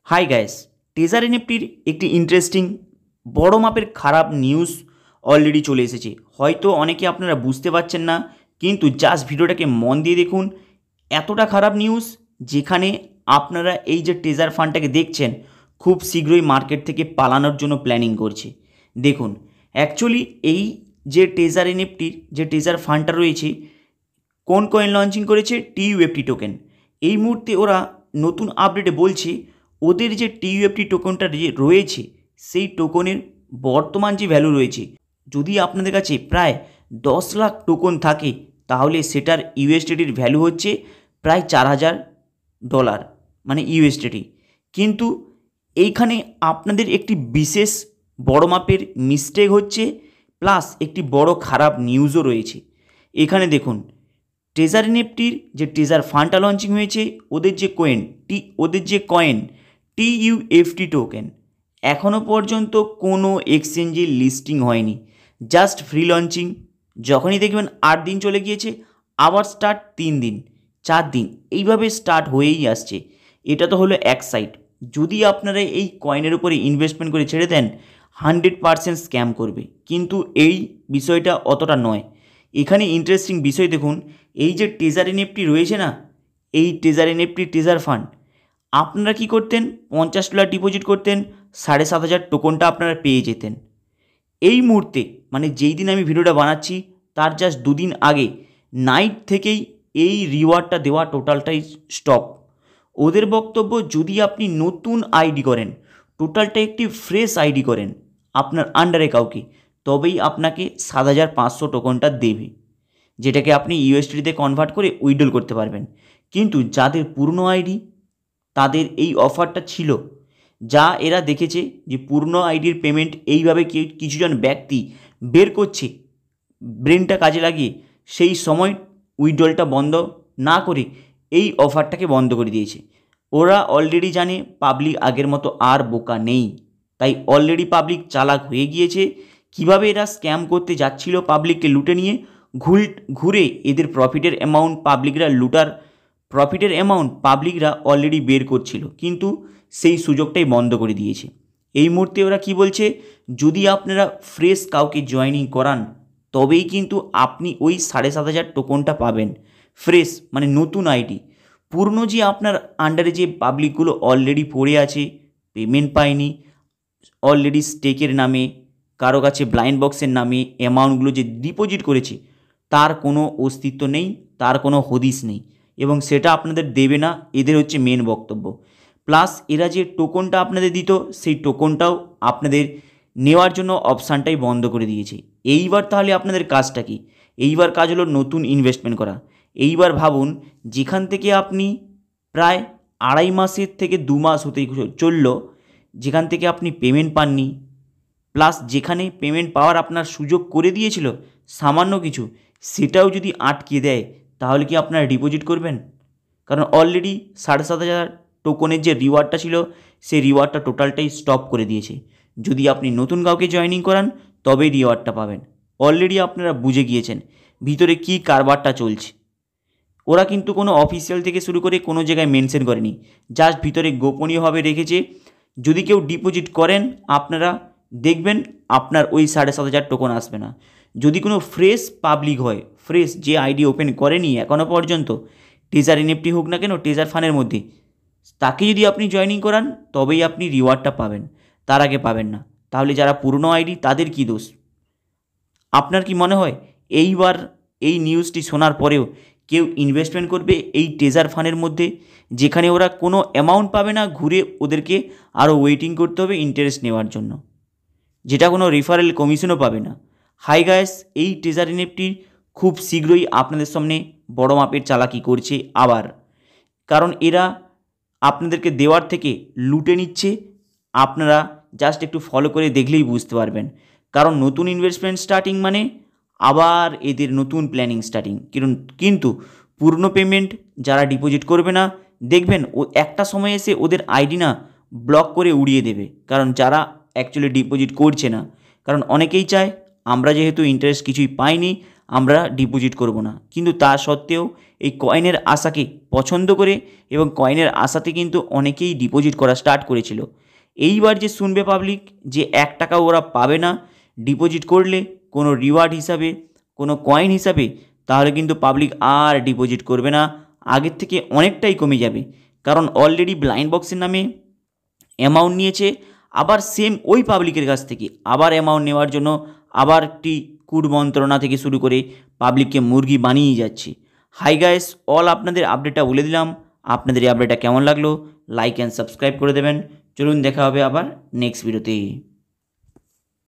Hi guys, taser এনএফটির একটি interesting বড় মাপের খারাপ নিউজ অলরেডি চলে এসেছে। হয়তো অনেকে আপনারা বুঝতে পারছেন না, কিন্তু জাস্ট ভিডিওটাকে মন দিয়ে দেখুন। এতটা খারাপ নিউজ যেখানে আপনারা এই যে টেজার ফান্ডটাকে দেখছেন খুব শীঘ্রই মার্কেট থেকে পালানোর জন্য প্ল্যানিং করছে। দেখুন, অ্যাকচুয়ালি এই যে টেজার এনএফটির যে টেজার ফান্ডটা রয়েছে, কোন কয়েন লঞ্চিং করেছে? টিইউএফটি টোকেন। এই মুহূর্তে ওরা নতুন আপডেটে বলছে ওদের যে টিইউএফটি টোকনটা যে রয়েছে সেই টোকনের বর্তমান যে ভ্যালু রয়েছে, যদি আপনাদের কাছে প্রায় 10 লাখ টোকন থাকে তাহলে সেটার ইউএসডিটির ভ্যালু হচ্ছে প্রায় $4000, মানে ইউএসডিটি। কিন্তু এইখানে আপনাদের একটি বিশেষ বড় মাপের মিস্টেক হচ্ছে, প্লাস একটি বড় খারাপ নিউজও রয়েছে। এখানে দেখুন, টেজার এনএফটির যে টেজার ফান্ডটা লঞ্চিং হয়েছে, ওদের যে কয়েন টিইউএফটি টোকেন এখনও পর্যন্ত কোনো এক্সচেঞ্জে লিস্টিং হয়নি, জাস্ট ফ্রি লঞ্চিং। যখনই দেখবেন 8 দিন চলে গিয়েছে, আবার স্টার্ট 3 দিন, 4 দিন, এইভাবে স্টার্ট হয়েই আসছে। এটা তো হলো এক সাইড। যদি আপনারা এই কয়েনের উপরে ইনভেস্টমেন্ট করে ছেড়ে দেন, 100% স্ক্যাম করবে, কিন্তু এই বিষয়টা অতটা নয়। এখানে ইন্টারেস্টিং বিষয় দেখুন, এই যে টেজার এনএফটি রয়েছে না, এই টেজার এনএফটি টেজার ফান্ড, আপনারা কি করতেন? $50 ডিপোজিট করতেন, 7500 টোকনটা আপনারা পেয়ে যেতেন। এই মুহূর্তে, মানে যেই দিন আমি ভিডিওটা বানাচ্ছি তার জাস্ট 2 দিন আগে নাইট থেকেই এই রিওয়ার্ডটা দেওয়া টোটালটাই স্টপ। ওদের বক্তব্য, যদি আপনি নতুন আইডি করেন, টোটালটা একটি ফ্রেশ আইডি করেন আপনার আন্ডারে কাউকে, তবেই আপনাকে 7500 টোকনটা দেবে, যেটাকে আপনি ইউএসডিতে কনভার্ট করে উইথড্রল করতে পারবেন। কিন্তু যাদের পুরনো আইডি তাদের এই অফারটা ছিল। যা এরা দেখেছে যে পুরনো আইডির পেমেন্ট এইভাবে কিছুজন ব্যক্তি বের করছে ব্রেনটা কাজে লাগিয়ে, সেই সময় উইথড্রলটা বন্ধ না করে এই অফারটাকে বন্ধ করে দিয়েছে। ওরা অলরেডি জানে পাবলিক আগের মতো আর বোকা নেই, তাই অলরেডি পাবলিক চালাক হয়ে গিয়েছে। কিভাবে এরা স্ক্যাম করতে যাচ্ছিল পাবলিককে লুটে নিয়ে, ঘুরে এদের প্রফিটের অ্যামাউন্ট পাবলিকরা অলরেডি বের করছিল, কিন্তু সেই সুযোগটাই বন্ধ করে দিয়েছে। এই মুহূর্তে ওরা কি বলছে, যদি আপনারা ফ্রেশ কাউকে জয়েনিং করান তবেই কিন্তু আপনি ওই 7500 টোকনটা পাবেন। ফ্রেশ মানে নতুন আইডি। পুরনো যে আপনার আন্ডারে যে পাবলিকগুলো অলরেডি পড়ে আছে, পেমেন্ট পায়নি, অলরেডি স্টেকের নামে, কারো কাছে ব্লাইন্ড বক্সের নামে অ্যামাউন্টগুলো যে ডিপোজিট করেছে, তার কোনো অস্তিত্ব নেই, তার কোনো হদিস নেই, এবং সেটা আপনাদের দেবে না, এদের হচ্ছে মেন বক্তব্য। প্লাস এরা যে টোকনটা আপনাদের দিত, সেই টোকনটাও আপনাদের নেওয়ার জন্য অপশানটাই বন্ধ করে দিয়েছে। এইবার তাহলে আপনাদের কাজটা কি? এইবার কাজ হলো নতুন ইনভেস্টমেন্ট করা। এইবার ভাবুন, যেখান থেকে আপনি প্রায় 2.5 মাসের থেকে 2 মাস হতে চলল, যেখান থেকে আপনি পেমেন্ট পাননি, প্লাস যেখানে পেমেন্ট পাওয়ার আপনার সুযোগ করে দিয়েছিল সামান্য কিছু, সেটাও যদি আটকে দেয়, তাহলে কি আপনারা ডিপোজিট করবেন? কারণ অলরেডি 7500 টোকনের যে রিওয়ার্ডটা ছিল, সেই রিওয়ার্ডটা টোটালটাই স্টপ করে দিয়েছে। যদি আপনি নতুন কাউকে জয়েনিং করান তবেই রিওয়ার্ডটা পাবেন। অলরেডি আপনারা বুঝে গিয়েছেন ভিতরে কী কারবারটা চলছে। ওরা কিন্তু কোনো অফিসিয়াল থেকে শুরু করে কোনো জায়গায় মেনশন করেনি, জাস্ট ভিতরে গোপনীয়ভাবে রেখেছে। যদি কেউ ডিপোজিট করেন, আপনারা দেখবেন আপনার ওই 7500 টোকন আসবে না। যদি কোনো ফ্রেশ পাবলিক হয়, ফ্রেশ যে আইডি ওপেন করেনি এখনও পর্যন্ত, টেজার এনএফটি হোক না কেন, টেজার ফানের মধ্যে, তাকে যদি আপনি জয়েনিং করান তবেই আপনি রিওয়ার্ডটা পাবেন, তার আগে পাবেন না। তাহলে যারা পুরনো আইডি তাদের কী দোষ? আপনার কি মনে হয় এইবার এই নিউজটি শোনার পরেও কেউ ইনভেস্টমেন্ট করবে এই টেজার ফান্ডের মধ্যে, যেখানে ওরা কোনো অ্যামাউন্ট পাবে না, ঘুরে ওদেরকে আরও ওয়েটিং করতে হবে ইন্টারেস্ট নেওয়ার জন্য, যেটা কোনো রেফারেল কমিশনও পাবে না? হাই গাইস, এই টেজার এনএফটি খুব শীঘ্রই আপনাদের সামনে বড় মাপের চালাকি করছে আবার, কারণ এরা আপনাদেরকে দেওয়ার থেকে লুটে নিচ্ছে। আপনারা জাস্ট একটু ফলো করে দেখলেই বুঝতে পারবেন, কারণ নতুন ইনভেস্টমেন্ট স্টার্টিং মানে আবার এদের নতুন প্ল্যানিং স্টার্টিং। কিন্তু পুরনো পেমেন্ট যারা ডিপোজিট করবে না, দেখবেন ও একটা সময় এসে ওদের আইডি না ব্লক করে উড়িয়ে দেবে, কারণ যারা অ্যাকচুয়ালি ডিপোজিট করছে না। কারণ অনেকেই চায় আমরা যেহেতু ইন্টারেস্ট কিছুই পাইনি, আমরা ডিপোজিট করব না, কিন্তু তা সত্ত্বেও এই কয়েনের আশাকে পছন্দ করে এবং কয়েনের আশাতে কিন্তু অনেকেই ডিপোজিট করা স্টার্ট করেছিল। এইবার যে শুনবে পাবলিক যে 1 টাকাও ওরা পাবে না ডিপোজিট করলে কোনো রিওয়ার্ড হিসাবে, কোনো কয়েন হিসাবে, তাহলে কিন্তু পাবলিক আর ডিপোজিট করবে না, আগের থেকে অনেকটাই কমে যাবে। কারণ অলরেডি ব্লাইন্ড বক্সের নামে অ্যামাউন্ট নিয়েছে, আবার সেম ওই পাবলিকের কাছ থেকে আবার অ্যামাউন্ট নেওয়ার জন্য আবার একটি কূট মন্ত্রণা থেকে শুরু করে পাবলিককে মুরগি বানিয়ে যাচ্ছে। হাই গাইস, অল আপনাদের আপডেটটা বলে দিলাম। আপনাদের এই আপডেটটা কেমন লাগলো লাইক অ্যান্ড সাবস্ক্রাইব করে দেবেন। চলুন দেখা হবে আবার নেক্সট ভিডিওতে।